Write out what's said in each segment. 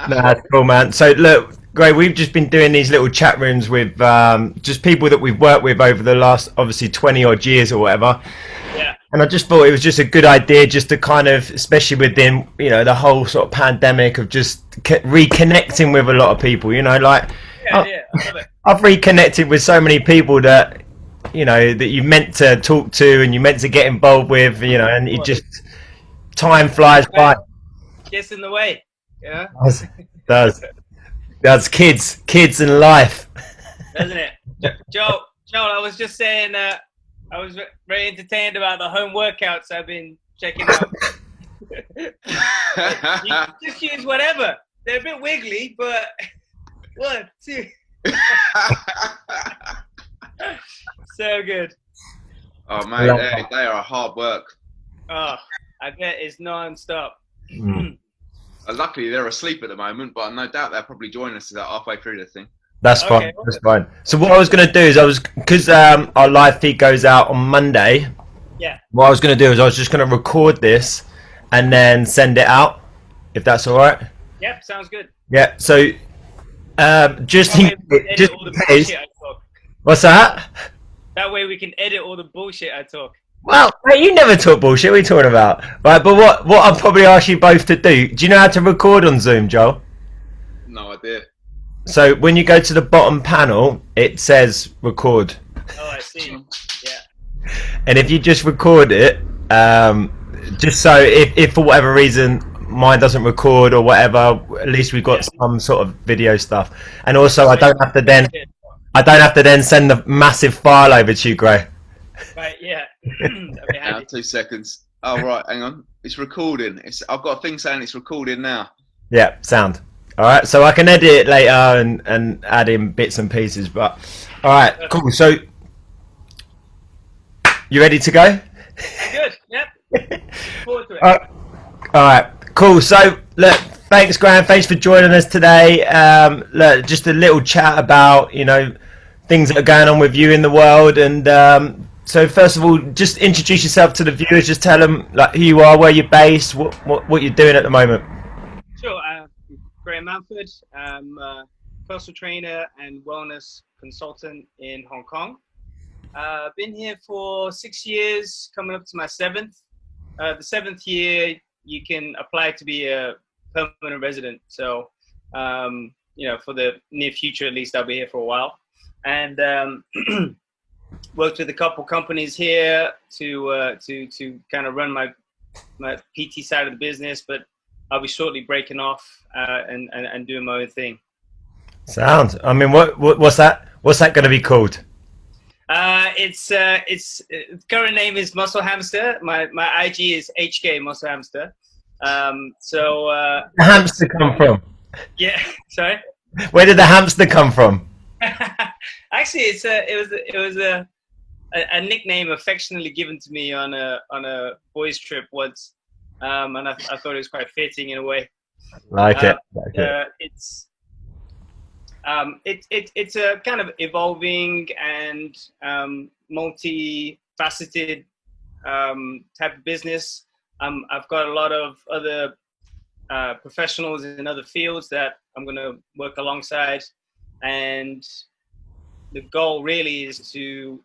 No, that's cool, man. So look, Gray, we've just been doing these little chat rooms with just people that we've worked with over the last, obviously, 20 odd years or whatever. Yeah, And I just thought it was just a good idea, just to kind of, especially within, the whole sort of pandemic, of just reconnecting with a lot of people. Like yeah, I- yeah. I love it. I've reconnected with so many people that that you meant to talk to and you meant to get involved with, and it What? just time Life, flies by. man, gets in the way. Yeah, Does does kids and life. doesn't it? Joel, I was just saying. I was very entertained about the home workouts I've been checking out. You just use whatever. They're a bit wiggly, but one, two, so good. Oh mate, they are hard work. Oh, I bet it's non-stop. Mm. Luckily they're asleep at the moment, but no doubt they'll probably join us about halfway through the thing. That's fine. Okay, That's fine. So what I was going to do is because our live feed goes out on Monday. yeah. What I was going to do is I was just going to record this and then send it out, if that's all right. Yep, sounds good. Yeah. So just That way we can edit just all the in case. bullshit I talk. What's that? That way we can edit all the bullshit I talk. Well, mate, you never talk bullshit. What are you talking about? Right, but what I'll probably ask you both to do. Do you know how to record on Zoom, Joel? No idea. So when you go to the bottom panel, it says record. Oh, I see. Yeah. And if you just record it, just so if for whatever reason mine doesn't record or whatever, at least we've got some sort of video stuff. And also, I don't have to then send the massive file over to you, Gray. Right, yeah. That'd be Now, handy. 2 seconds. Oh right, hang on. It's recording. I've got a thing saying it's recording now. Yeah, sound. All right, so I can edit it later and add in bits and pieces. But all right, cool. So you ready to go? Good. Yep. Look forward to it. All right, cool. So look, thanks, Graham. Thanks for joining us today. Look, just a little chat about things that are going on with you in the world. And so first of all, just introduce yourself to the viewers. Just tell them like who you are, where you're based, what you're doing at the moment. Sure. Graham Mountford. I'm a personal trainer and wellness consultant in Hong Kong. Been here for 6 years, coming up to my 7th. The 7th year, you can apply to be a permanent resident. So, for the near future, at least, I'll be here for a while. And worked with a couple companies here to kind of run my PT side of the business, but I'll be shortly breaking off and doing my own thing. Sound. I mean, what's that? What's that going to be called? Its current name is Muscle Hamster. My IG is HK Muscle Hamster. The hamster come from? Yeah, sorry. Where did the hamster come from? Actually, it was a nickname affectionately given to me on a boys trip once, and I thought it was quite fitting in a way. Like it. It's a kind of evolving and multifaceted type of business. I've got a lot of other professionals in other fields that I'm going to work alongside, and the goal really is to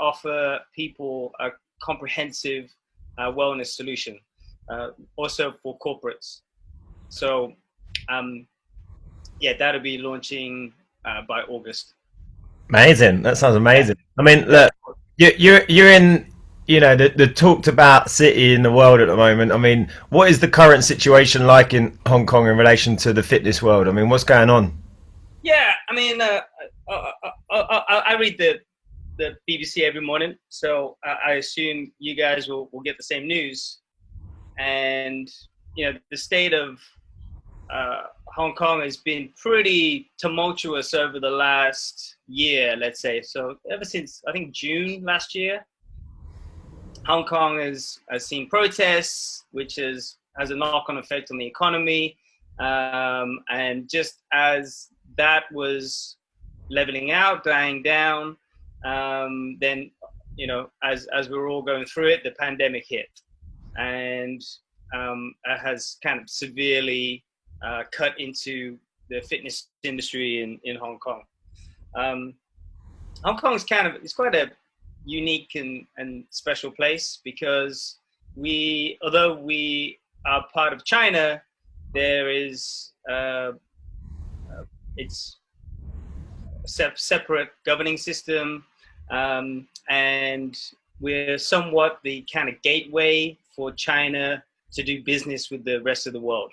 offer people a comprehensive wellness solution, also for corporates. So that'll be launching by August. Amazing. That sounds amazing. I mean, look, you're in the talked about city in the world at the moment. I mean, what is the current situation like in Hong Kong in relation to the fitness world? I mean, what's going on? Yeah, I mean, I read the BBC every morning, so I assume you guys will get the same news. And the state of Hong Kong has been pretty tumultuous over the last year, let's say. So ever since I think June last year, Hong Kong has seen protests, which has a knock-on effect on the economy. And just as that was leveling out, dying down, then as we were all going through it, the pandemic hit, and it has kind of severely cut into the fitness industry in Hong Kong. Hong Kong's it's quite a unique and special place because although we are part of China, there is it's a separate governing system, and we're somewhat the kind of gateway for China to do business with the rest of the world.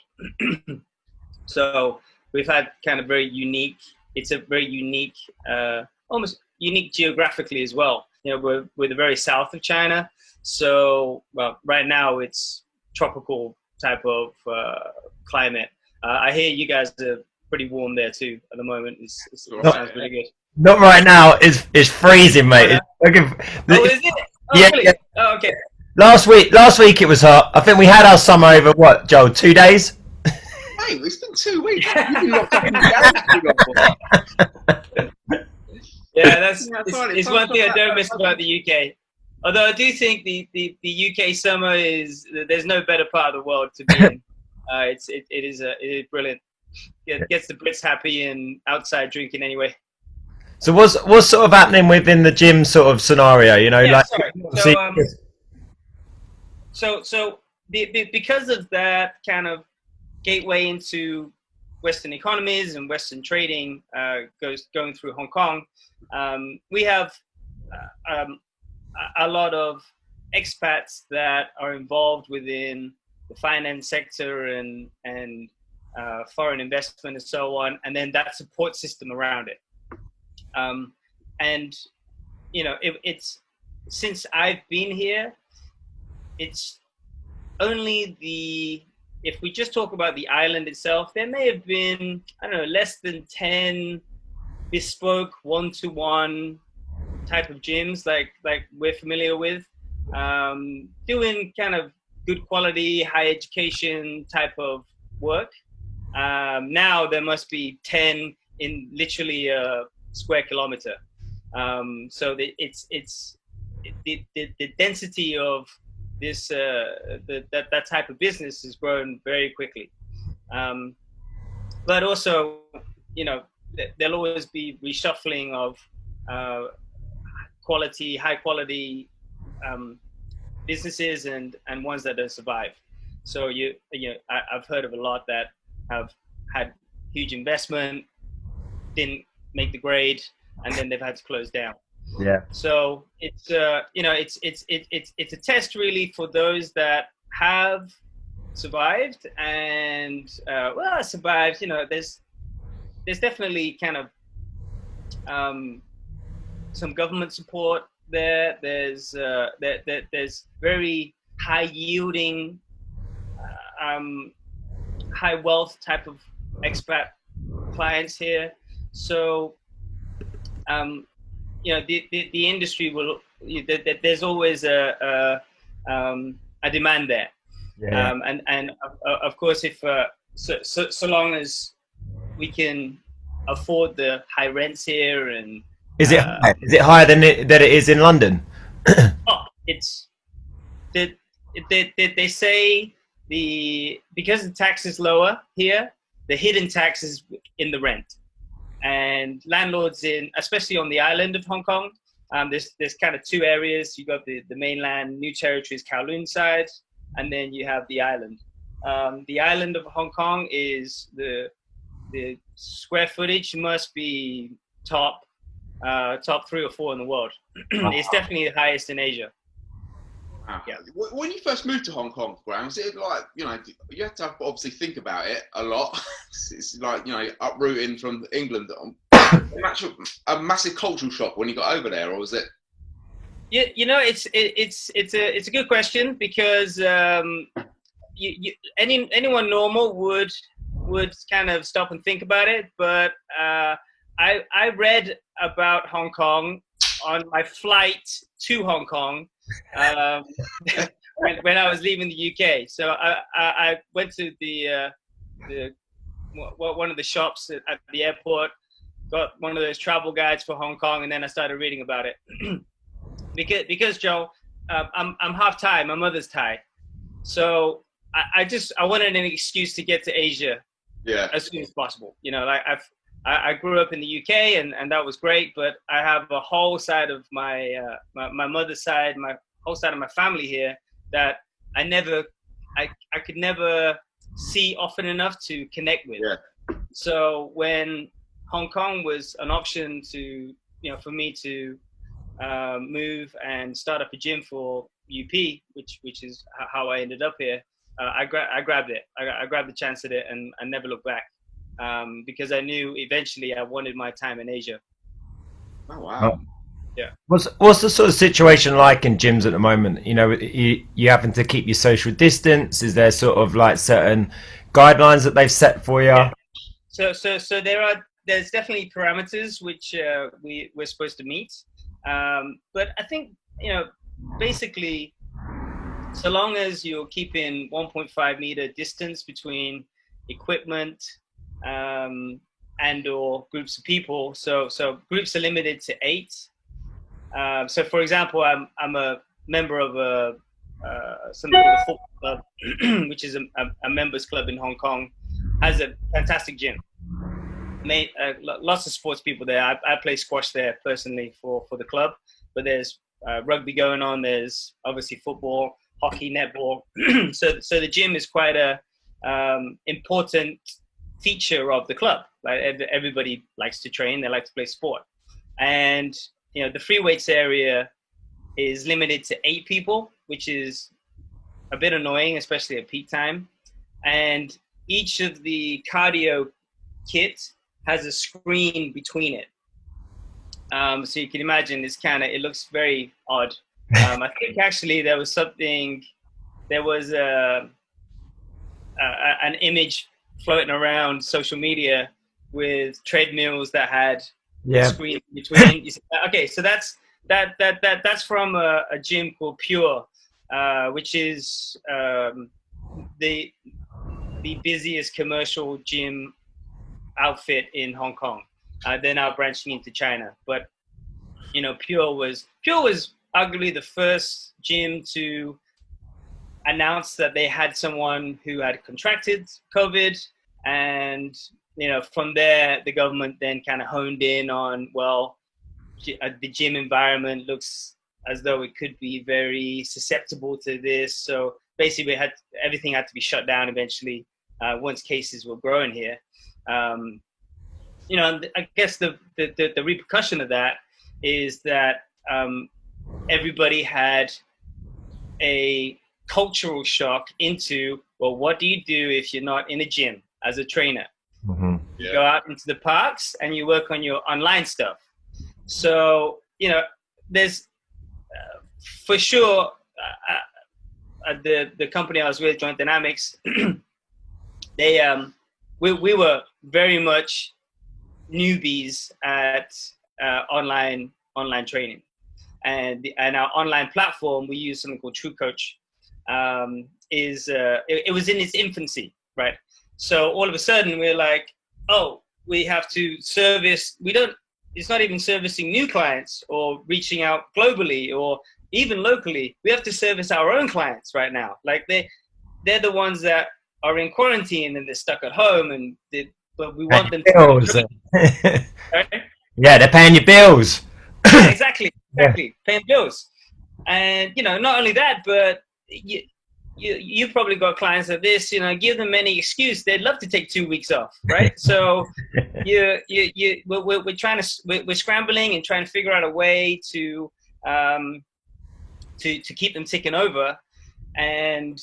So we've had kind of it's a very unique, almost unique geographically as well. You know, we're the very south of China. So, well, right now it's tropical type of climate. I hear you guys are pretty warm there too at the moment. It sounds really good. Not right now. It's freezing, mate. Oh, is it? Oh, yeah, really? yeah. Oh, okay. Last week it was hot. I think we had our summer over what, Joel? 2 days. Mate, it's been 2 weeks. You've been locked up in the garage. Yeah, it's one thing I don't miss about the UK. Although I do think the UK summer there's no better part of the world to be in. It is brilliant. It gets the Brits happy and outside drinking anyway. So what's sort of happening within the gym sort of scenario? You know, yeah, like so because of that kind of gateway into Western economies and Western trading going through Hong Kong, we have a lot of expats that are involved within the finance sector and foreign investment and so on, and then that support system around it. And you know, it's since I've been here, it's only if we just talk about the island itself, there may have been, I don't know, less than 10 bespoke one-to-one type of gyms like we're familiar with, doing kind of good quality, high education type of work. Now there must be 10 in literally a square kilometer. So the density of this that type of business has grown very quickly. But also, you know, there'll always be reshuffling of high quality businesses and ones that don't survive. So I've heard of a lot that have had huge investment, didn't make the grade, and then they've had to close down. Yeah. So it's it's a test really for those that have survived and survived. You know, there's definitely kind of some government support there. There's very high yielding, high wealth type of expat clients here. So you know, the industry will. There's always a demand there, Yeah. and of course, if so long as we can afford the high rents here, and Is it higher than it is in London? It's they say because the tax is lower here, the hidden tax is in the rent. And landlords especially on the island of Hong Kong, there's kind of two areas. You got the mainland, New Territories, Kowloon side, and then you have the island. The island of Hong Kong is the square footage must be top 3 or 4 in the world. It's definitely the highest in Asia. Wow. Yeah. When you first moved to Hong Kong, Graham, was it like, you know, you have to obviously think about it a lot. It's like, you know, uprooting from England. A massive cultural shock when you got over there, or was it? Yeah, you know, it's a good question because anyone normal would kind of stop and think about it, but I read about Hong Kong on my flight to Hong Kong when I was leaving the UK. So I went to one of the shops at the airport, got one of those travel guides for Hong Kong, and then I started reading about it. because Joe, I'm half Thai, my mother's Thai, so I wanted an excuse to get to Asia Yeah. as soon as possible. You know, like I grew up in the UK, and that was great, but I have a whole side of my mother's side, my whole side of my family here that I could never see often enough to connect with. Yeah. So when Hong Kong was an option to, you know, for me to move and start up a gym for UP, which is how I ended up here, I grabbed it. I grabbed the chance at it, and I never looked back, because I knew eventually I wanted my time in Asia. Oh wow. Yeah. What's the sort of situation like in gyms at the moment? You know, you having to keep your social distance? Is there sort of like certain guidelines that they've set for you? Yeah. So there's definitely parameters which we're supposed to meet, but I think, you know, basically, so long as you're keeping 1.5 meter distance between equipment and or groups of people, so groups are limited to 8. So for example, I'm a member of something called a football club, which is a members club in Hong Kong, has a fantastic gym. Lots of sports people there. I play squash there personally for the club, but there's rugby going on. There's obviously football, hockey, netball. So the gym is quite a important feature of the club. Like everybody likes to train. They like to play sport, and you know, the free weights area is limited to 8 people, which is a bit annoying, especially at peak time. And each of the cardio kits has a screen between it. So you can imagine it looks very odd. I think actually there was an image floating around social media with treadmills that had screen between. You say, okay, so that's from a gym called Pure, which is the busiest commercial gym outfit in Hong Kong. They're now branching into China, but you know, Pure was arguably the first gym to announce that they had someone who had contracted COVID, and you know, from there the government then kind of honed in on, well, the gym environment looks as though it could be very susceptible to this. So basically, everything had to be shut down eventually once cases were growing here. You know, I guess the repercussion of that is that everybody had a cultural shock into, well, what do you do if you're not in a gym as a trainer? Mm-hmm. You go out into the parks and you work on your online stuff. So, you know, there's for sure the company I was with, Joint Dynamics, we were very much newbies at online training, and our online platform, we use something called True Coach. It was in its infancy, right? So all of a sudden we're like, oh, we have to service. It's not even servicing new clients or reaching out globally or even locally. We have to service our own clients right now. Like they're the ones that are in quarantine and they're stuck at home, but we want them to. Right? Yeah, they're paying your bills. Yeah, exactly. Yeah. Paying bills. And you know, not only that, but you've probably got clients like this, you know, give them any excuse, they'd love to take 2 weeks off, right? So we're scrambling and trying to figure out a way to keep them ticking over, and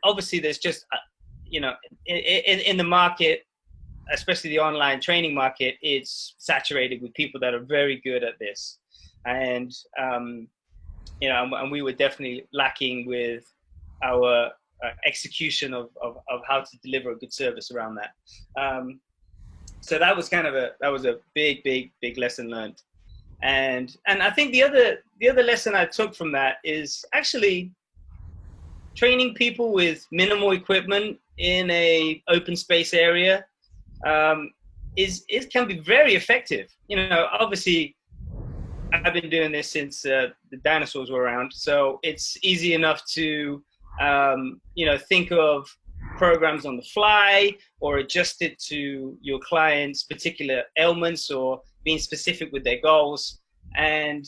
obviously there's just you know, in the market, especially the online training market, it's saturated with people that are very good at this, and you know, and we were definitely lacking with our execution of how to deliver a good service around that. So that was kind of a big lesson learned, and I think the other lesson I took from that is actually training people with minimal equipment in a open space area can be very effective. You know, obviously I've been doing this since the dinosaurs were around, so it's easy enough to you know, think of programs on the fly or adjust it to your client's particular ailments or being specific with their goals. And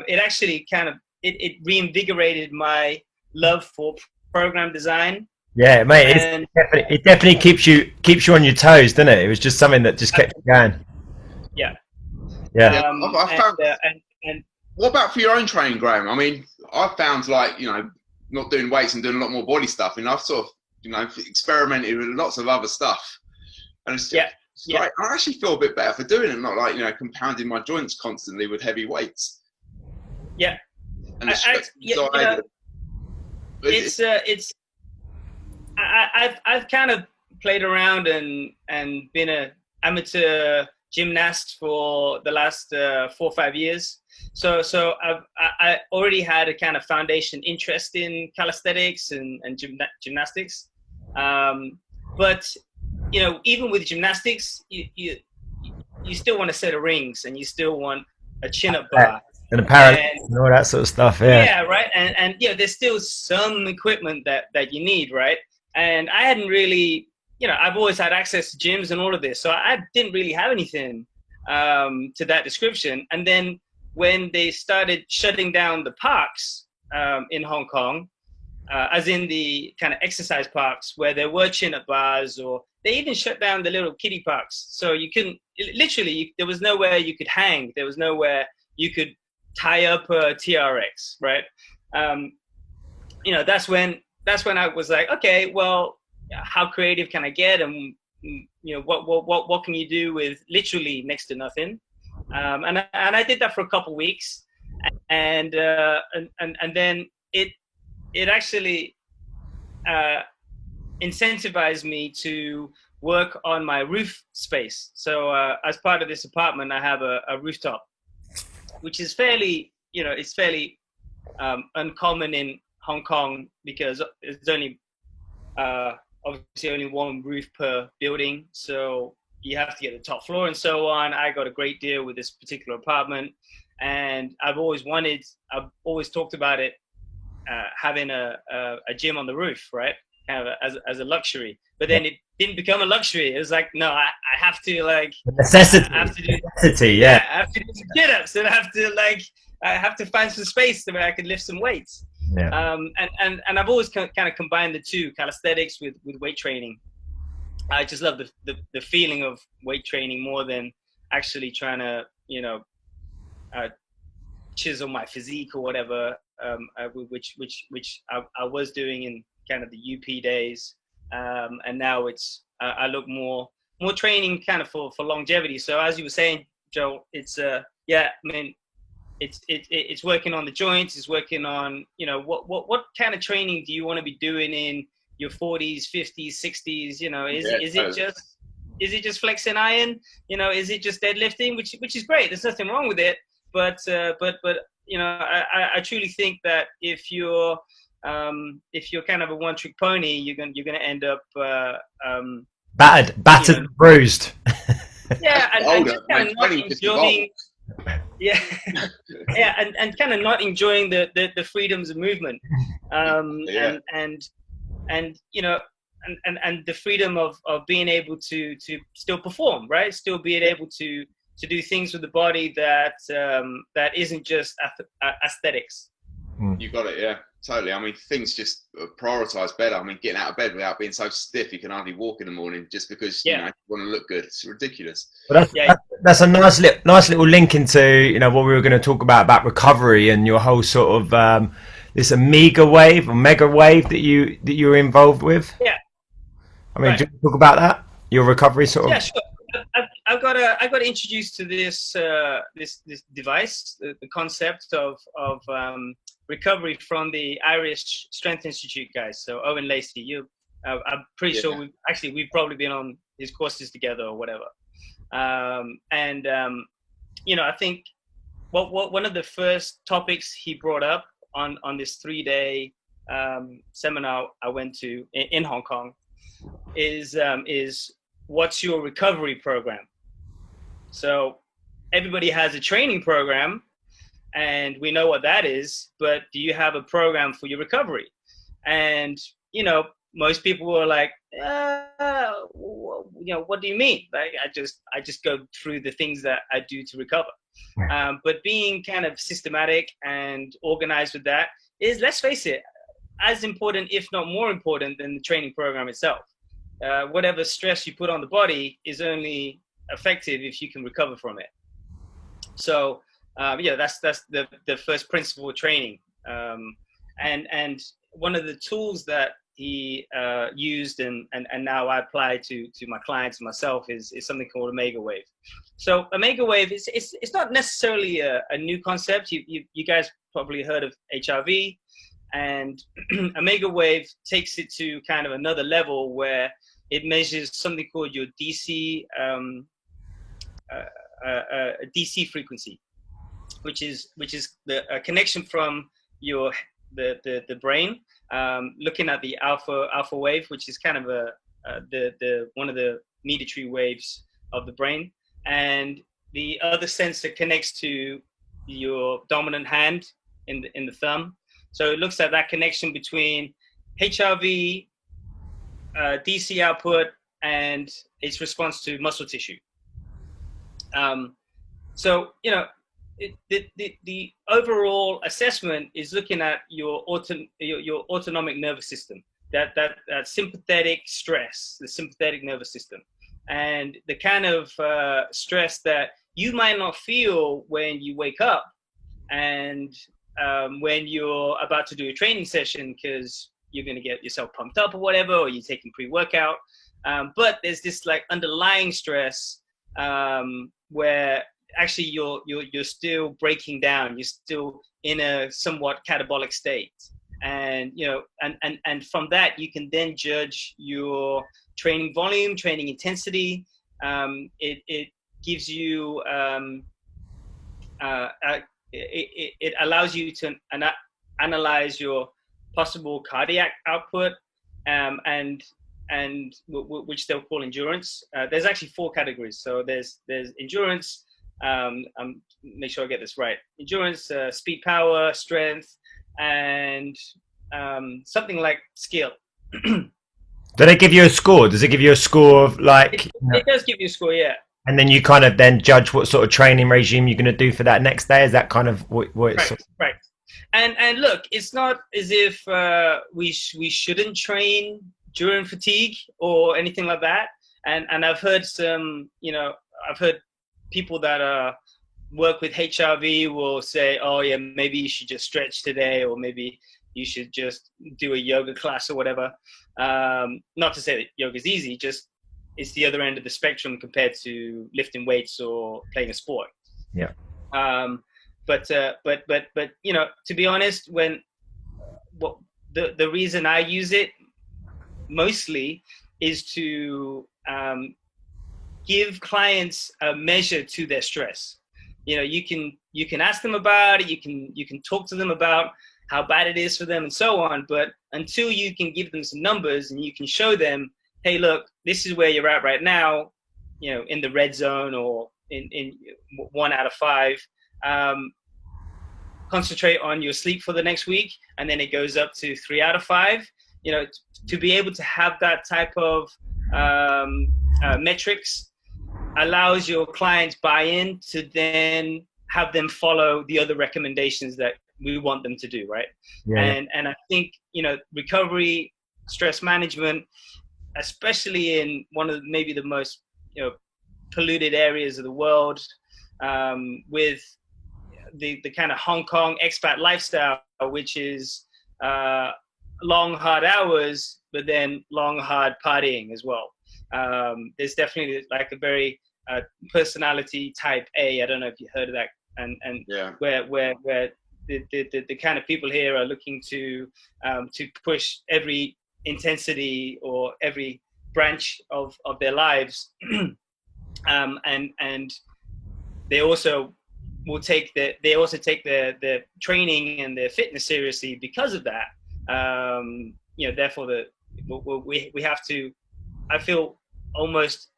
it actually kind of, it reinvigorated my love for program design. Yeah, mate, And it definitely keeps you on your toes, doesn't it? It was just something that just kept you going. yeah. Yeah. I found, and what about for your own training, Graham? I mean, I found, like, you know, not doing weights and doing a lot more body stuff, and I've sort of, you know, experimented with lots of other stuff. And it's like, I actually feel a bit better for doing it, not like, you know, compounding my joints constantly with heavy weights. Yeah. And I've kind of played around and been an amateur gymnast for the last 4 or 5 years. So I already had a kind of foundation interest in calisthenics and gymnastics. But, you know, even with gymnastics, you still want a set of rings and you still want a chin-up bar. And a parallel and all that sort of stuff, yeah. Yeah, right. And you know, there's still some equipment that you need, right? And I hadn't really, you know, I've always had access to gyms and all of this, so I didn't really have anything to that description. And then when they started shutting down the parks in Hong Kong, as in the kind of exercise parks where there were chin-up bars, or they even shut down the little kiddie parks. So you couldn't, literally, there was nowhere you could hang. There was nowhere you could tie up a TRX, right? You know, that's when I was like, okay, well, how creative can I get? And, you know, what can you do with literally next to nothing? And I did that for a couple of weeks, and then it actually incentivized me to work on my roof space. So as part of this apartment, I have a rooftop, which is fairly, you know, it's fairly uncommon in Hong Kong because it's only obviously only one roof per building, so you have to get the top floor and so on. I got a great deal with this particular apartment, and I've always talked about it, having a gym on the roof, right? Kind of as a luxury. But then it didn't become a luxury. It was like, no, I have to, like, necessity. I have to do, yeah. I have to do some sit-ups, and I have to find some space where I can lift some weights. Yeah. And I've always kind of combined the two, calisthenics with weight training. I just love the feeling of weight training more than actually trying to, you know, chisel my physique or whatever, which I was doing in kind of the UP days, and now it's I look more training kind of for longevity. So as you were saying, Joe, it's I mean, it's working on the joints, it's working on, you know, what kind of training do you want to be doing in your 40s, 50s, 60s? You know, is it just flexing iron? You know, is it just deadlifting? Which is great. There's nothing wrong with it. But you know, I truly think that if you're kind of a one-trick pony, you're gonna end up battered, you know, and bruised. Yeah, and just kind of not enjoying. Yeah, yeah, and kind of not enjoying the freedoms of movement, and you know, and the freedom of being able to still perform, right? Still being able to do things with the body that isn't just aesthetics. You got it, yeah, totally. I mean, things just prioritize better. I mean, getting out of bed without being so stiff you can hardly walk in the morning just because you know, you want to look good. It's ridiculous. Well, that's a nice little link into, you know, what we were going to talk about recovery and your whole sort of this Omegawave that you were involved with. Yeah. I mean, do you talk about that? Your recovery sort of. Yeah, sure. I got introduced to this device, the concept of recovery from the Irish Strength Institute guys. So Owen Lacey, I'm pretty sure we've probably been on his courses together or whatever. You know, I think one of the first topics he brought up on this 3-day seminar I went to in Hong Kong is what's your recovery program? So everybody has a training program, and we know what that is, but do you have a program for your recovery? And, you know, most people were like, what do you mean? Like, I just go through the things that I do to recover. But being kind of systematic and organized with that is, let's face it, as important, if not more important, than the training program itself. Whatever stress you put on the body is only effective if you can recover from it. So that's the first principle of training. And one of the tools that he used and now I apply to my clients and myself is something called Omegawave. So Omegawave it's not necessarily a new concept. You guys probably heard of HRV, and Omegawave takes it to kind of another level where it measures something called your DC DC frequency, which is the connection from the brain, looking at the alpha wave, which is kind of the one of the metatory waves of the brain, and the other sensor connects to your dominant hand in the thumb. So it looks at that connection between HRV, DC output, and its response to muscle tissue. So the overall assessment is looking at your autonomic nervous system, that sympathetic stress, the sympathetic nervous system, and the kind of stress that you might not feel when you wake up and when you're about to do a training session because you're going to get yourself pumped up or whatever, or you're taking pre-workout. But there's this like underlying stress where actually you're still breaking down, you're still in a somewhat catabolic state, and and from that you can then judge your training volume, training intensity. It gives you it allows you to analyze your possible cardiac output, and which they'll call endurance. There's actually 4 categories. So there's endurance. Make sure I get this right. Endurance, speed, power, strength, and something like skill. Do they give you a score? Does it give you a score of like? It does give you a score, yeah. And then you kind of then judge what sort of training regime you're going to do for that next day. Is that kind of what it's? Right. And look, it's not as if we shouldn't train during fatigue or anything like that. And I've heard I've heard people that work with HRV will say, oh yeah, maybe you should just stretch today, or maybe you should just do a yoga class or whatever. Not to say that yoga is easy, just it's the other end of the spectrum compared to lifting weights or playing a sport. Yeah. But to be honest, the reason I use it mostly is to give clients a measure to their stress. You can ask them about it, you can talk to them about how bad it is for them and so on, but until you can give them some numbers and you can show them, hey, look, this is where you're at right now, in the red zone or in 1 out of 5, concentrate on your sleep for the next week, and then it goes up to 3 out of 5. To be able to have that type of metrics allows your clients buy-in to then have them follow the other recommendations that we want them to do, right? Yeah. And I think recovery, stress management, especially in one of maybe the most polluted areas of the world, with the kind of Hong Kong expat lifestyle, which is long hard hours, but then long hard partying as well. There's definitely like a very personality type A. I don't know if you heard of that, and yeah. where the kind of people here are looking to push every intensity or every branch of their lives, and they also will take their training and their fitness seriously because of that. Therefore we have to, I feel almost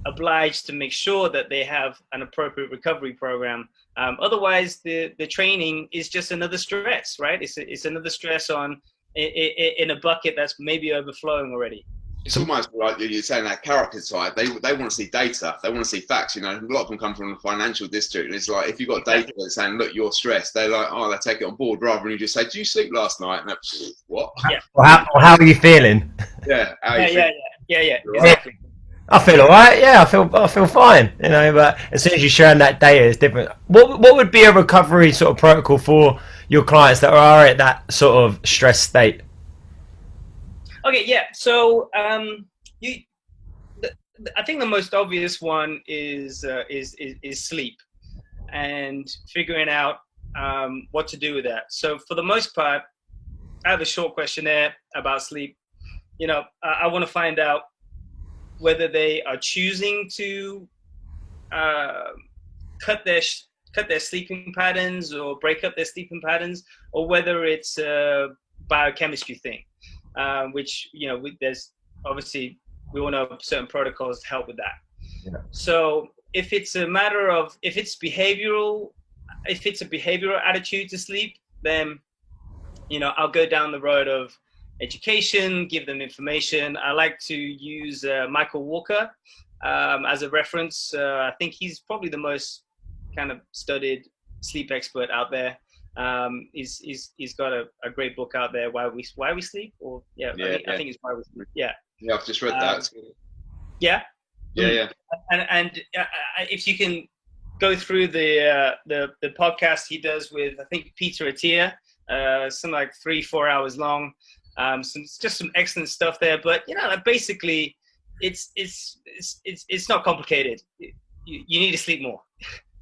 obliged to make sure that they have an appropriate recovery program. Otherwise the training is just another stress, right? It's another stress on in a bucket that's maybe overflowing already. It's almost like you're saying that character side. They want to see data. They want to see facts. You know, a lot of them come from the financial district. And it's like if you've got data that's saying, "Look, you're stressed," they're like, "Oh, they take it on board," rather than you just say, "Did you sleep last night?" And what? Yeah. Or how are you feeling? Yeah. Yeah. Right. Exactly. I feel all right. Yeah, I feel fine. You know, but as soon as you're sharing that data, it's different. What would be a recovery sort of protocol for your clients that are at that sort of stress state? Okay. Yeah. So I think the most obvious one is sleep, and figuring out what to do with that. So for the most part, I have a short questionnaire about sleep. You know, I want to find out whether they are choosing to cut their sleeping patterns or break up their sleeping patterns, or whether it's a biochemistry thing, which, you know, there's obviously, we all know certain protocols to help with that. Yeah. So if it's a matter of, if it's a behavioral attitude to sleep, then, you know, I'll go down the road of education, give them information. I like to use Michael Walker as a reference. I think he's probably the most kind of studied sleep expert out there. He's got a great book out there, Why We Sleep, or I think it's Why We Sleep. Yeah, I've just read that. Yeah. And if you can go through the podcast he does with, I think, Peter Attia, something like 3-4 hours long. Just some excellent stuff there. But, you know, basically, it's not complicated. You need to sleep more,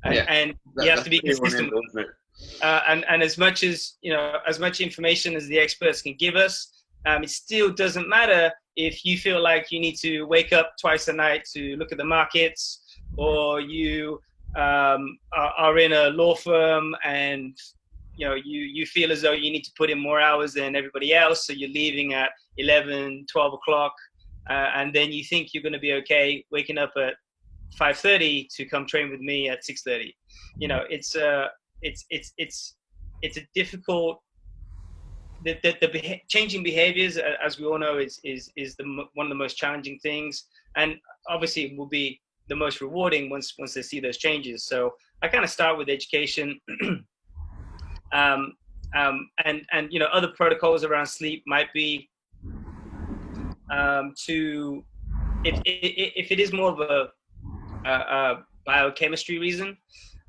and you have to be consistent. And as much as, you know, as much information as the experts can give us, it still doesn't matter if you feel like you need to wake up twice a night to look at the markets, or you are in a law firm and, you know, you feel as though you need to put in more hours than everybody else, so you're leaving at 11, 12 o'clock, and then you think you're going to be okay waking up at 5:30 to come train with me at 6:30. You know, it's a difficult. The changing behaviors, as we all know, is one of the most challenging things, and obviously it will be the most rewarding once they see those changes. So I kind of start with education. And you know, other protocols around sleep might be to, if it is more of a biochemistry reason,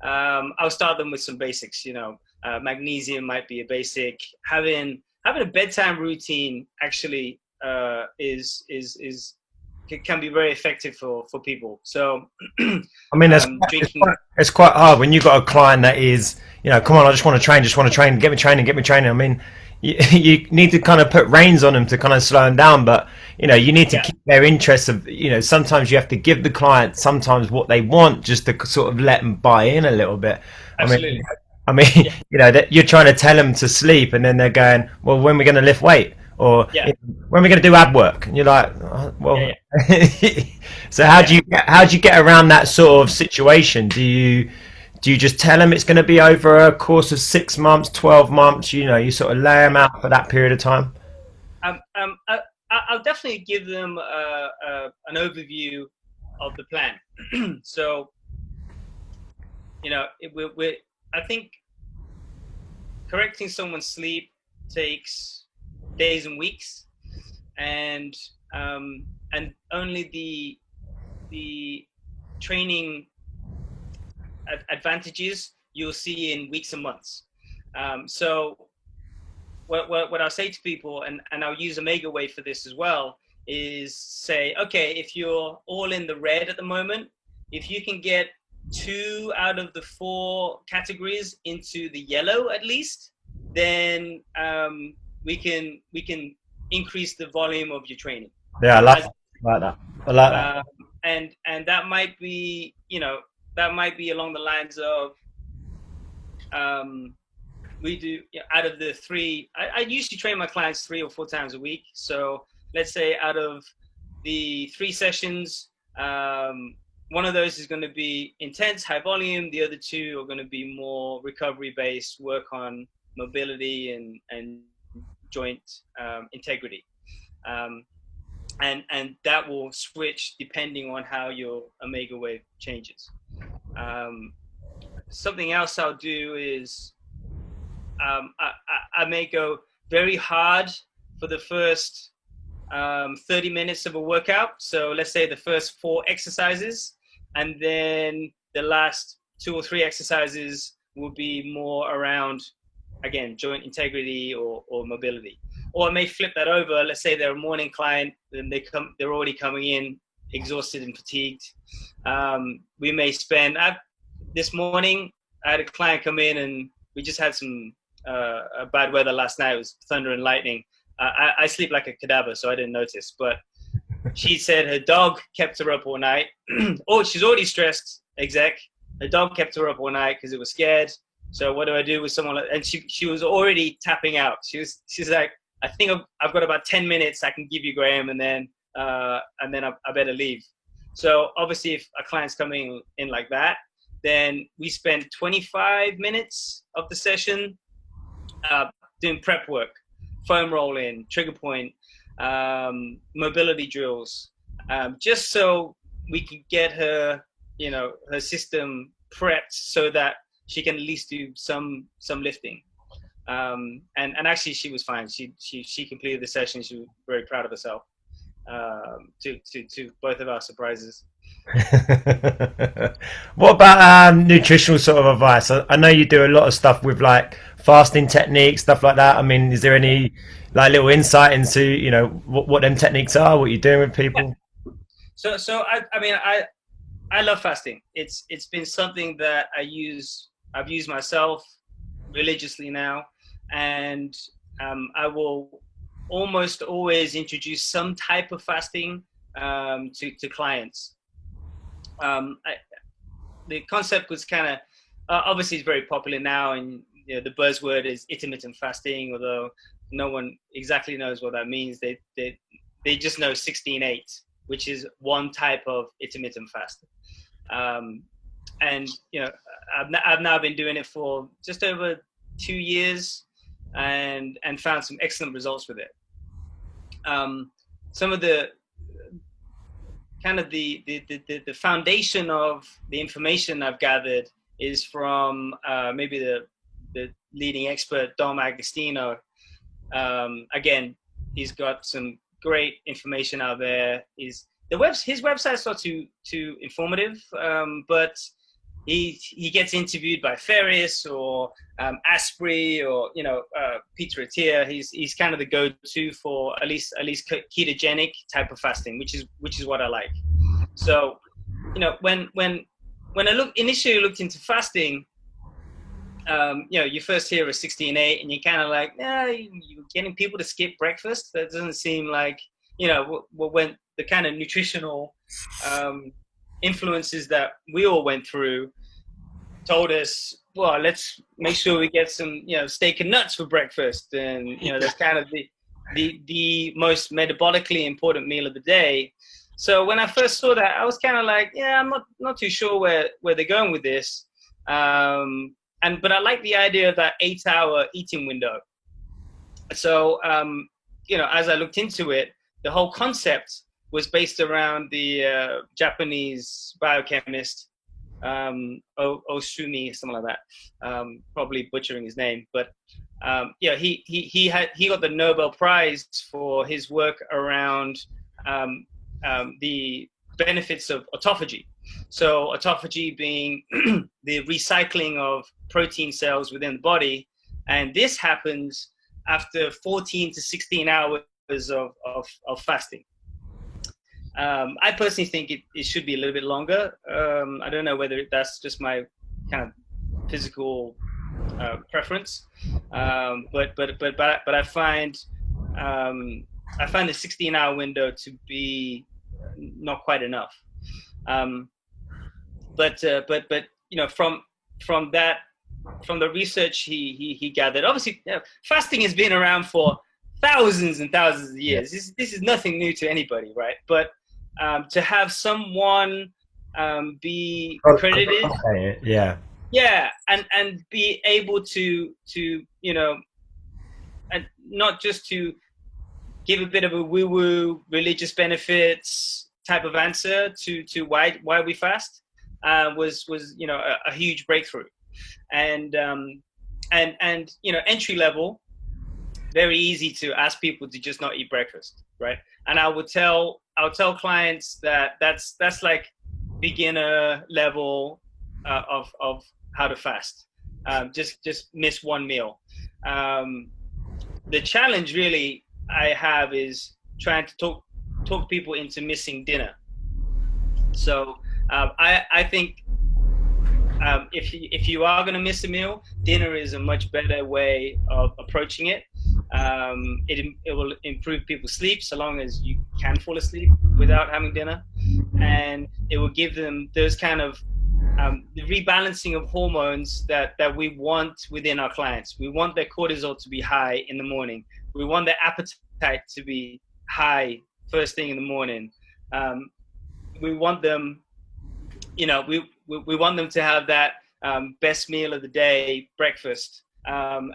I'll start them with some basics. You know, magnesium might be a basic. Having a bedtime routine actually can be very effective for people. So I mean, it's quite hard when you've got a client that is, you know, come on, I just want to train, get me training. I mean, you need to kind of put reins on them to kind of slow them down, but, you know, you need to keep their interests of, you know, sometimes you have to give the client sometimes what they want, just to sort of let them buy in a little bit. Absolutely. I mean, you know, that you're trying to tell them to sleep, and then they're going, well, when are we going to lift weight? Or you know, when are we going to do ab work? And you're like, oh, well, so how do you get around that sort of situation? Do you just tell them it's going to be over a course of 6 months, 12 months? You know, you sort of lay them out for that period of time. I'll definitely give them an overview of the plan. So, you know, I think correcting someone's sleep takes days and weeks, and only the training advantages you'll see in weeks and months. So what I'll say to people, and I'll use Omegawave for this as well, is say, okay, if you're all in the red at the moment, if you can get 2 out of the 4 categories into the yellow at least, then we can increase the volume of your training. Yeah, I like that. I like that. And that might be, you know, that might be along the lines of, we do, you know, out of the 3, I usually train my clients 3 or 4 times a week. So let's say out of the 3 sessions, one of those is going to be intense, high volume. The other 2 are going to be more recovery based, work on mobility and joint integrity. And that will switch depending on how your Omegawave changes. Something else I'll do is I may go very hard for the first 30 minutes of a workout. So let's say the first 4 exercises, and then the last 2 or 3 exercises will be more around, again, joint integrity or mobility. Or I may flip that over. Let's say they're a morning client and they're already coming in exhausted and fatigued. We may spend, this morning I had a client come in and we just had some bad weather last night. It was thunder and lightning. I sleep like a cadaver, so I didn't notice. But she said her dog kept her up all night. Oh, she's already stressed, exec. Her dog kept her up all night because it was scared. So what do I do with someone like, and she was already tapping out. She's like, I think I've got about 10 minutes I can give you, Graham, and then I better leave. So obviously if a client's coming in like that, then we spend 25 minutes of the session doing prep work, foam rolling, trigger point, mobility drills, just so we can get her, her system prepped so that she can at least do some lifting. And actually she was fine. She completed the session. She was very proud of herself, to both of our surprises. What about nutritional sort of advice? I know you do a lot of stuff with like fasting techniques, stuff like that. I mean, is there any like little insight into what them techniques are, what you're doing with people? Yeah. So I love fasting. It's been something that I've used myself religiously now, and I will almost always introduce some type of fasting to clients. The concept was kind of obviously it's very popular now, and the buzzword is intermittent fasting, although no one exactly knows what that means. They just know 16/8, which is one type of intermittent fasting. And I've now been doing it for just over 2 years, and found some excellent results with it. Some of the kind of the foundation of the information I've gathered is from maybe the leading expert, Dom Agostino. Again, he's got some great information out there. His website's not too informative, but he gets interviewed by Ferris or Asprey or Peter Attia. He's kind of the go-to for at least ketogenic type of fasting, which is what I like. So when I initially looked into fasting, you first hear a 16/8 and you're kind of like, you're getting people to skip breakfast. That doesn't seem like when the kind of nutritional influences that we all went through told us, well, let's make sure we get some steak and nuts for breakfast, and that's kind of the most metabolically important meal of the day. So when I first saw that, I was kind of like, I'm not too sure where they're going with this, but I like the idea of that 8-hour eating window. So as I looked into it, the whole concept was based around the Japanese biochemist Osumi, something like that. Probably butchering his name, but he got the Nobel Prize for his work around the benefits of autophagy. So autophagy being the recycling of protein cells within the body, and this happens after 14 to 16 hours of fasting. I personally think it should be a little bit longer. I don't know whether that's just my kind of physical preference, but I find the 16-hour window to be not quite enough. But from the research he gathered, obviously fasting has been around for thousands and thousands of years. This is nothing new to anybody, right? But to have someone be credited, and be able to and not just to give a bit of a woo-woo religious benefits type of answer to why we fast, was a huge breakthrough. And entry level, very easy to ask people to just not eat breakfast, right? And I'll tell clients that that's like beginner level of how to fast. Just miss one meal. The challenge really I have is trying to talk people into missing dinner. So I think if you are going to miss a meal, dinner is a much better way of approaching it. It will improve people's sleep so long as you can fall asleep without having dinner, and it will give them those kind of the rebalancing of hormones that we want within our clients. We want their cortisol to be high in the morning. We want their appetite to be high first thing in the morning. We want them, we want them to have that best meal of the day, breakfast, and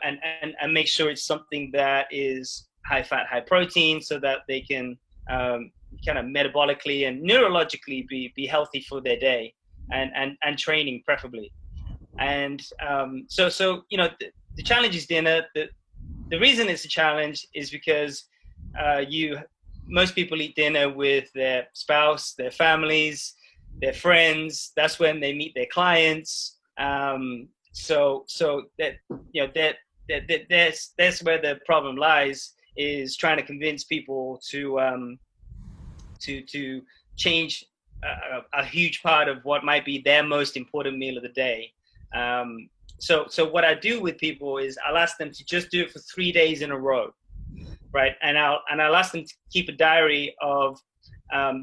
make sure it's something that is high fat, high protein, so that they can kind of metabolically and neurologically be healthy for their day, and training preferably. And so the challenge is dinner. The reason it's a challenge is because most people eat dinner with their spouse, their families, their friends. That's when they meet their clients. So that that's where the problem lies, is trying to convince people to change a huge part of what might be their most important meal of the day. So what I do with people is I'll ask them to just do it for 3 days in a row, right? And I'll ask them to keep a diary of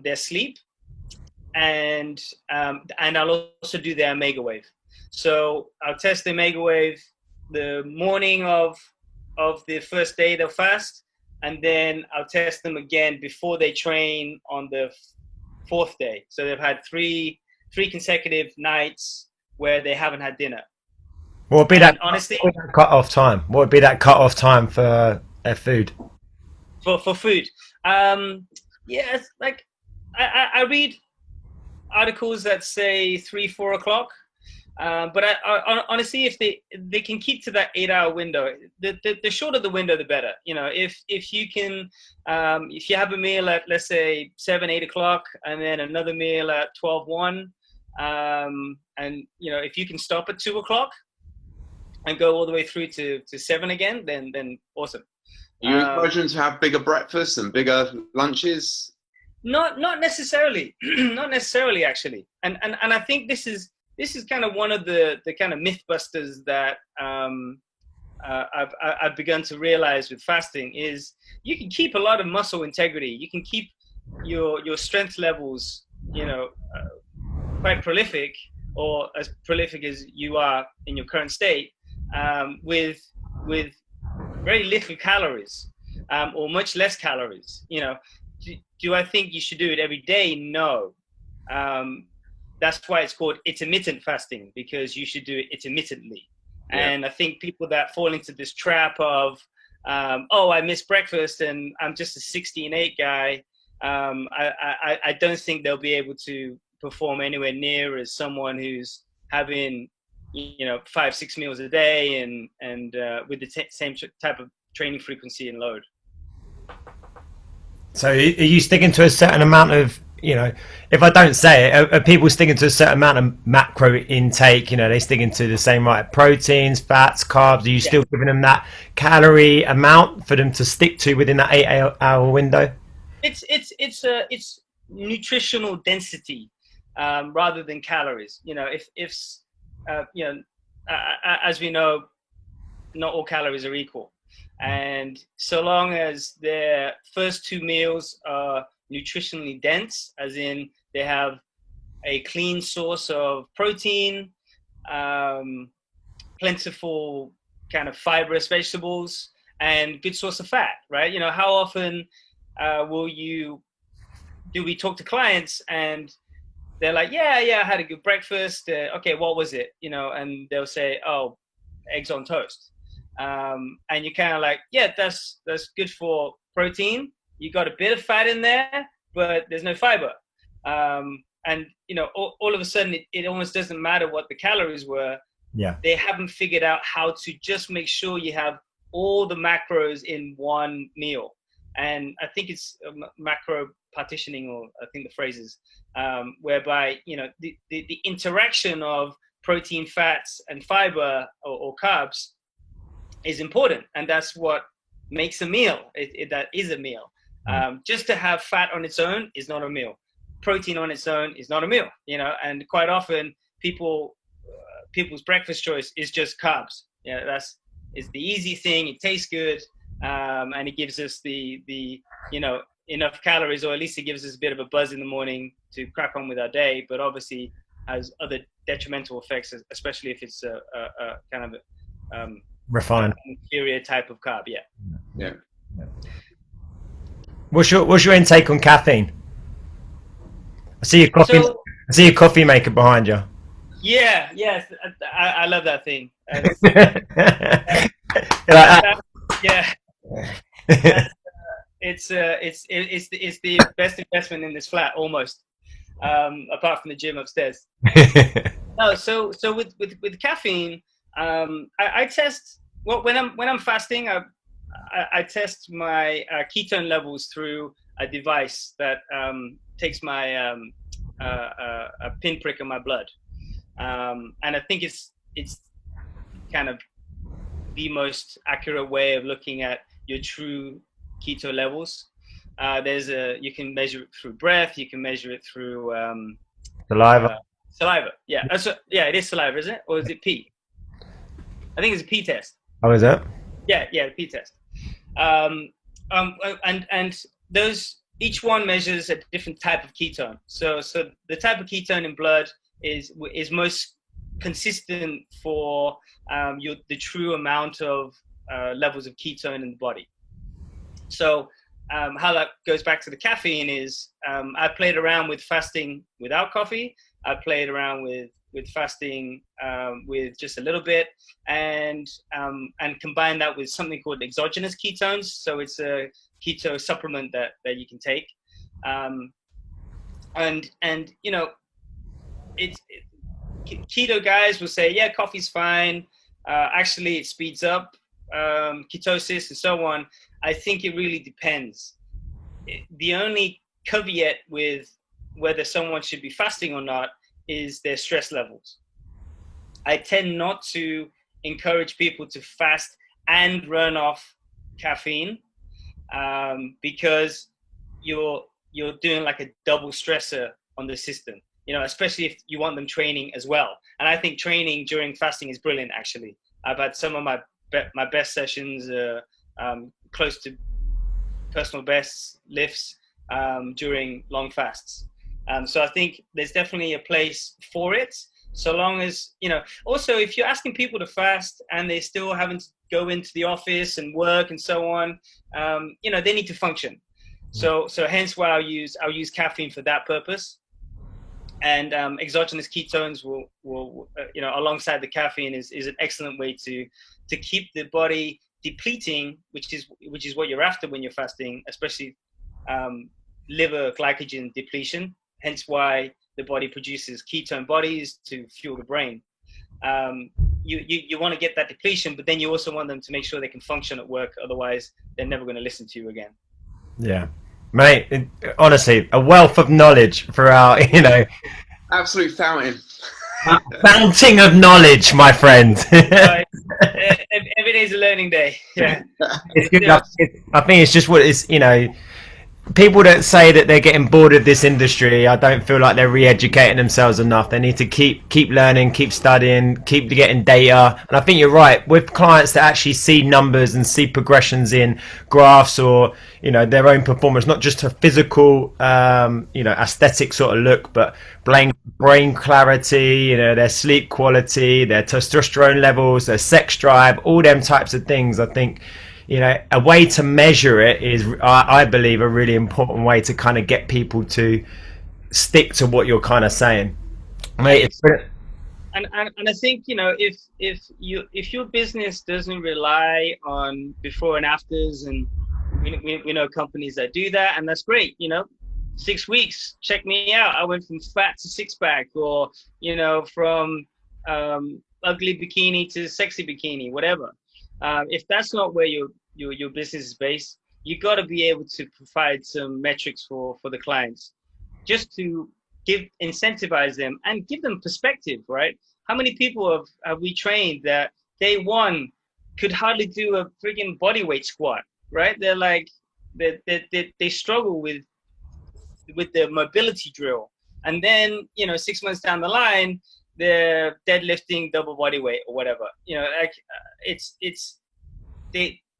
their sleep, and I'll also do their Omegawave. So I'll test the Omegawave the morning of the first day they'll fast, and then I'll test them again before they train on the 4th day. So they've had three consecutive nights where they haven't had dinner. What would be that? Honestly, cut-off time? What would be that cut-off time for their food? For food, it's like I read articles that say 3-4 o'clock, but I honestly, if they can keep to that 8-hour window, the shorter the window, the better. If you can, if you have a meal at, let's say, 7-8 o'clock, and then another meal at 12-1, and if you can stop at 2 o'clock and go all the way through to 7 again, then awesome. You encourage them to have bigger breakfasts and bigger lunches? Not necessarily, not necessarily actually. And I think this is kind of one of the kind of myth busters that I've begun to realize with fasting, is you can keep a lot of muscle integrity. You can keep your strength levels, quite prolific, or as prolific as you are in your current state, with very little calories, or much less calories. Do I think you should do it every day? No. That's why it's called intermittent fasting, because you should do it intermittently. Yeah. And I think people that fall into this trap of, I missed breakfast and I'm just a 16-8 guy, I don't think they'll be able to perform anywhere near as someone who's having 5-6 meals a day and with the same type of training frequency and load. So are you sticking to a certain amount of, if I don't say it, are people sticking to a certain amount of macro intake? They sticking to the same, right? Proteins, fats, carbs. Are you still giving them that calorie amount for them to stick to within that 8-hour window? It's nutritional density rather than calories. As we know, not all calories are equal. And so long as their first 2 meals are nutritionally dense, as in they have a clean source of protein, plentiful kind of fibrous vegetables, and good source of fat, right? How often do we talk to clients and they're like, yeah, I had a good breakfast. Okay, what was it? And they'll say, eggs on toast. and you're kind of like, yeah, that's good for protein. You got a bit of fat in there, but there's no fiber. And you know, all of a sudden, it almost doesn't matter what the calories were. Yeah. They haven't figured out how to just make sure you have all the macros in one meal. And I think it's macro partitioning, or I think the phrase is, whereby, you know, the interaction of protein, fats, and fiber or carbs is important, and that's what makes a meal. That is a meal. Just to have fat on its own is not a meal. Protein on its own is not a meal. You know, and quite often people's breakfast choice is just carbs. Yeah, it's the easy thing. It tastes good, and it gives us the you know, enough calories, or at least it gives us a bit of a buzz in the morning to crack on with our day. But obviously has other detrimental effects, especially if it's a kind of refined inferior type of carb. Yeah. What's your intake on caffeine? I see your coffee maker behind you. Yeah, yes, I love that thing. Yeah, it's the best investment in this flat, almost. Apart from the gym upstairs. No, so with caffeine, I test. Well, when I'm fasting, I test my ketone levels through a device that takes my a pinprick in my blood, and I think it's kind of the most accurate way of looking at your true keto levels. You can measure it through breath. You can measure it through saliva. Saliva. Yeah. Yeah, it is saliva, isn't it? Or is it pee? I think it's a pee test. Oh, is it? Yeah, the pee test. And those, each one measures a different type of ketone. So the type of ketone in blood is most consistent for the true amount of levels of ketone in the body. So how that goes back to the caffeine is, I played around with fasting without coffee. I played around with fasting with just a little bit, and combine that with something called exogenous ketones. So it's a keto supplement that you can take, and you know, keto guys will say, yeah, coffee's fine. Actually, it speeds up ketosis and so on. I think it really depends. The only caveat with whether someone should be fasting or not is their stress levels. I tend not to encourage people to fast and run off caffeine, because you're doing like a double stressor on the system, you know, especially if you want them training as well. And I think training during fasting is brilliant, actually. I've had some of my best sessions, close to personal best lifts during long fasts. So I think there's definitely a place for it, so long as, you know, also if you're asking people to fast and they still having to go into the office and work and so on, you know, they need to function. So hence why I'll use caffeine for that purpose. And exogenous ketones will you know, alongside the caffeine is an excellent way to keep the body depleting, which is what you're after when you're fasting, especially liver glycogen depletion. Hence why the body produces ketone bodies to fuel the brain. You want to get that depletion, but then you also want them to make sure they can function at work. Otherwise, they're never going to listen to you again. Yeah, mate. Honestly, a wealth of knowledge for our, you know, absolute fountain. Fountain of knowledge, my friend. Every day's a learning day. Yeah, it's good. I think it's just what it's, you know. People that say that they're getting bored of this industry, I don't feel like they're re-educating themselves enough. They need to keep learning, keep studying, keep getting data. And I think you're right, with clients that actually see numbers and see progressions in graphs or, you know, their own performance, not just a physical, you know, aesthetic sort of look, but brain clarity, you know, their sleep quality, their testosterone levels, their sex drive, all them types of things. I think, you know, a way to measure it is, I believe, a really important way to kind of get people to stick to what you're kind of saying. Mate, and I think, you know, if your business doesn't rely on before and afters, and we know companies that do that, and that's great. You know, 6 weeks, check me out. I went from fat to six pack, or, you know, from ugly bikini to sexy bikini, whatever. If that's not where your business is based, you got to be able to provide some metrics for the clients, just to incentivize them and give them perspective, right? How many people have we trained that day one could hardly do a friggin' body weight squat, right? They're like, they struggle with the mobility drill. And then, you know, 6 months down the line, they're deadlifting double body weight or whatever. You know, like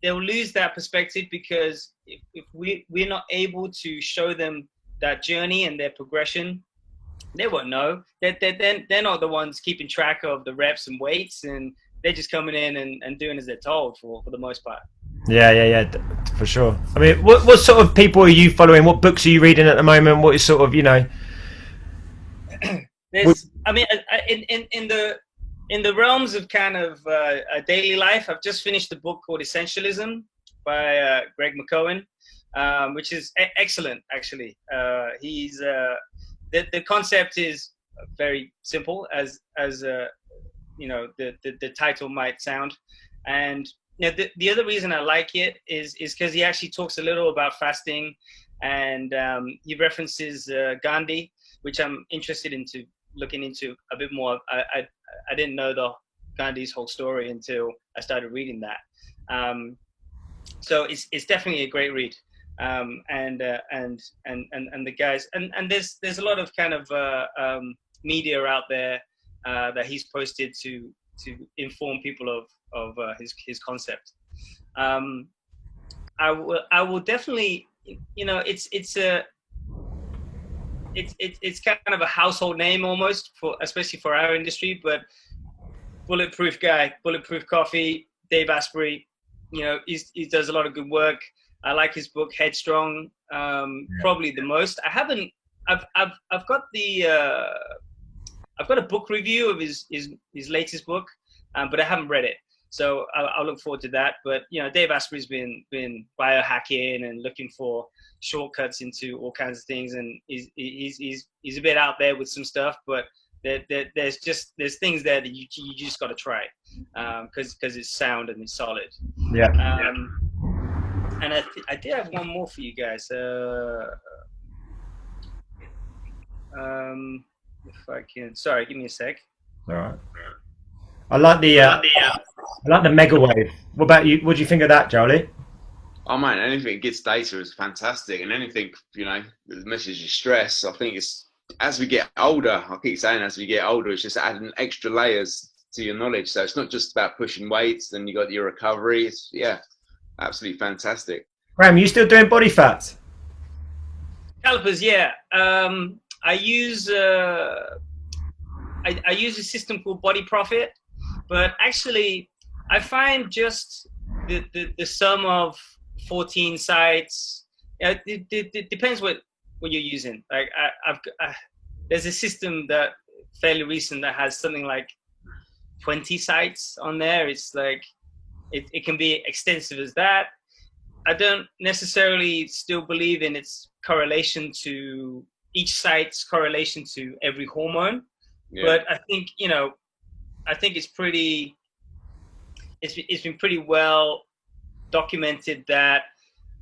they'll lose that perspective, because if we're not able to show them that journey and their progression, they won't know. They're not the ones keeping track of the reps and weights, and they're just coming in and doing as they're told for the most part. Yeah, for sure. I mean, what sort of people are you following? What books are you reading at the moment? What is sort of, you know? I mean, in the realms of kind of a daily life, I've just finished a book called Essentialism by Greg McKeown, which is excellent, actually. He's the concept is very simple, as you know, the title might sound. And you know, the other reason I like it is because he actually talks a little about fasting, and he references Gandhi, which I'm interested into looking into a bit more. I didn't know Gandhi's whole story until I started reading that. So it's definitely a great read. And the guys, and there's a lot of kind of media out there that he's posted to inform people of his concept. I will definitely, you know, it's kind of a household name almost, especially for our industry. But Bulletproof Coffee, Dave Asprey, you know, he does a lot of good work. I like his book Headstrong probably the most. I've got a book review of his latest book, but I haven't read it, so I'll look forward to that. But you know, Dave Asprey's been biohacking and looking for shortcuts into all kinds of things, and he's a bit out there with some stuff, but there's things there that you just got to try, because it's sound and it's solid. And I did have one more for you guys. If I can, sorry, give me a sec. All right. I like the Omegawave. What about you? What do you think of that, Jolie? Oh man, anything that gets data is fantastic, and anything, you know, that messages stress. I think it's, as we get older, I keep saying as we get older, it's just adding extra layers to your knowledge. So it's not just about pushing weights, then you got your recovery. It's, yeah, absolutely fantastic. Graham, you still doing body fat? Calipers, yeah. I use a system called Body Profit, but actually I find just the sum of 14 sites. It depends what you're using. Like there's a system that fairly recent that has something like 20 sites on there. It's like it can be extensive as that. I don't necessarily still believe in its correlation to each site's correlation to every hormone, but I think, you know, I think it's been pretty well documented that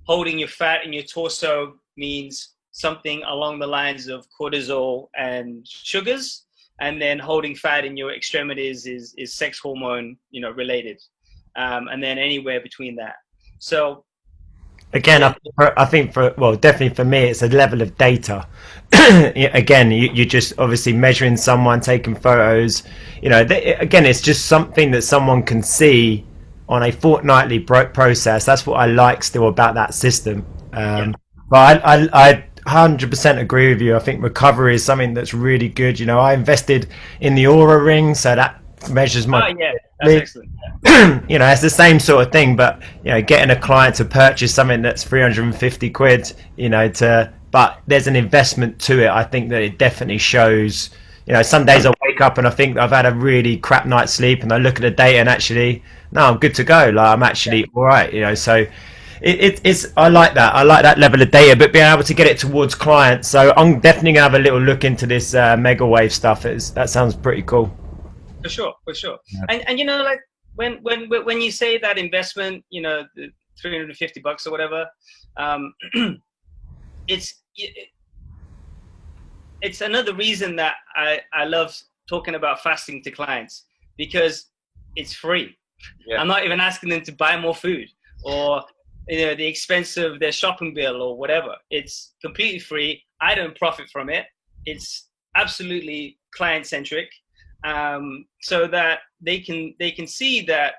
holding your fat in your torso means something along the lines of cortisol and sugars, and then holding fat in your extremities is sex hormone, you know, related, and then anywhere between that. So again, I think definitely for me, it's a level of data. Again, you're just obviously measuring someone, taking photos. You know, again, it's just something that someone can see on a fortnightly process. That's what I like still about that system. But I 100% agree with you. I think recovery is something that's really good. You know, I invested in the Aura ring, so that measures my... Oh, yeah, that's excellent. You know, it's the same sort of thing, but you know, getting a client to purchase something that's 350 quid, you know, but there's an investment to it. I think that it definitely shows, you you know, some days I wake up and I think I've had a really crap night's sleep, and I look at the data and actually, no, I'm good to go. Like I'm actually all right, you know. So it's I like that. I like that level of data, but being able to get it towards clients. So I'm definitely gonna have a little look into this Omegawave stuff. That sounds pretty cool. For sure. And you know, like when you say that investment, you know, the $350 or whatever, it's another reason that I love talking about fasting to clients, because it's free. I'm not even asking them to buy more food or, you know, the expense of their shopping bill or whatever. It's completely free. I don't profit from it. It's absolutely client centric, so that they can see that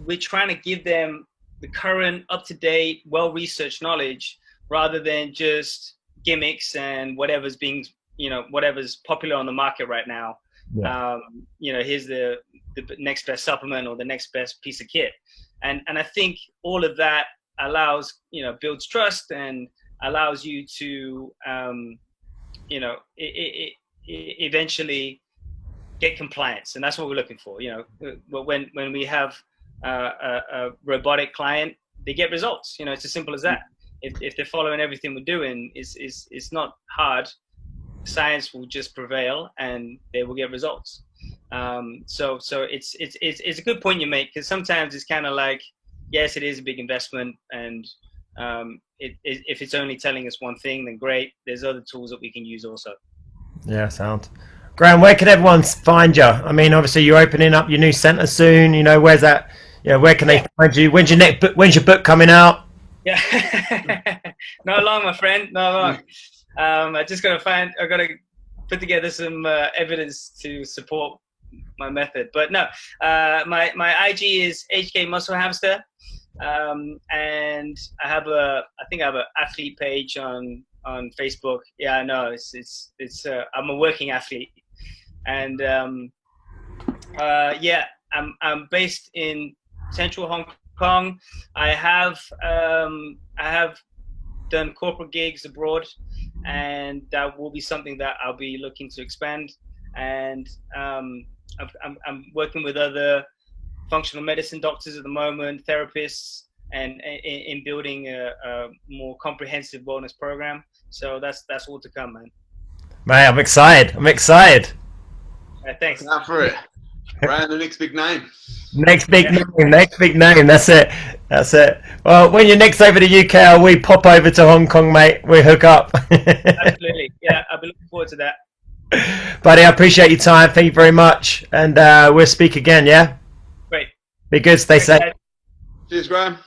we're trying to give them the current, up-to-date, well-researched knowledge, rather than just gimmicks and whatever's being, you know, whatever's popular on the market right now. You know, here's the next best supplement or the next best piece of kit, and I think all of that allows, you know, builds trust and allows you to you know, eventually get compliance, and that's what we're looking for. You know, when we have a robotic client, they get results. You know, it's as simple as that. If they're following everything we're doing, it's not hard. Science will just prevail, and they will get results. So it's a good point you make, because sometimes it's kind of like, yes, it is a big investment, and if it's only telling us one thing, then great. There's other tools that we can use also. Yeah, sound. Graham, where can everyone find you? I mean, obviously you're opening up your new centre soon. You know, where's that? You know, where can they find you? When's your book coming out? Yeah, not long, my friend, not long. I got to put together some evidence to support my method. But no, my IG is HK Muscle Hamster, and I think I have an athlete page on Facebook. Yeah, I know it's I'm a working athlete, and yeah, I'm based in Central Hong Kong. I have done corporate gigs abroad, and that will be something that I'll be looking to expand. And I'm working with other functional medicine doctors at the moment, therapists, and in building a more comprehensive wellness program. So that's all to come, man. Man, I'm excited. Thanks. Now for it. Brand the next big name. Next big name. That's it. Well, when you're next over to UK, we pop over to Hong Kong, mate. We hook up. Absolutely. Yeah, I'll be looking forward to that. Buddy, I appreciate your time. Thank you very much. And we'll speak again, yeah? Great. Be good. Stay safe. Cheers, Graham.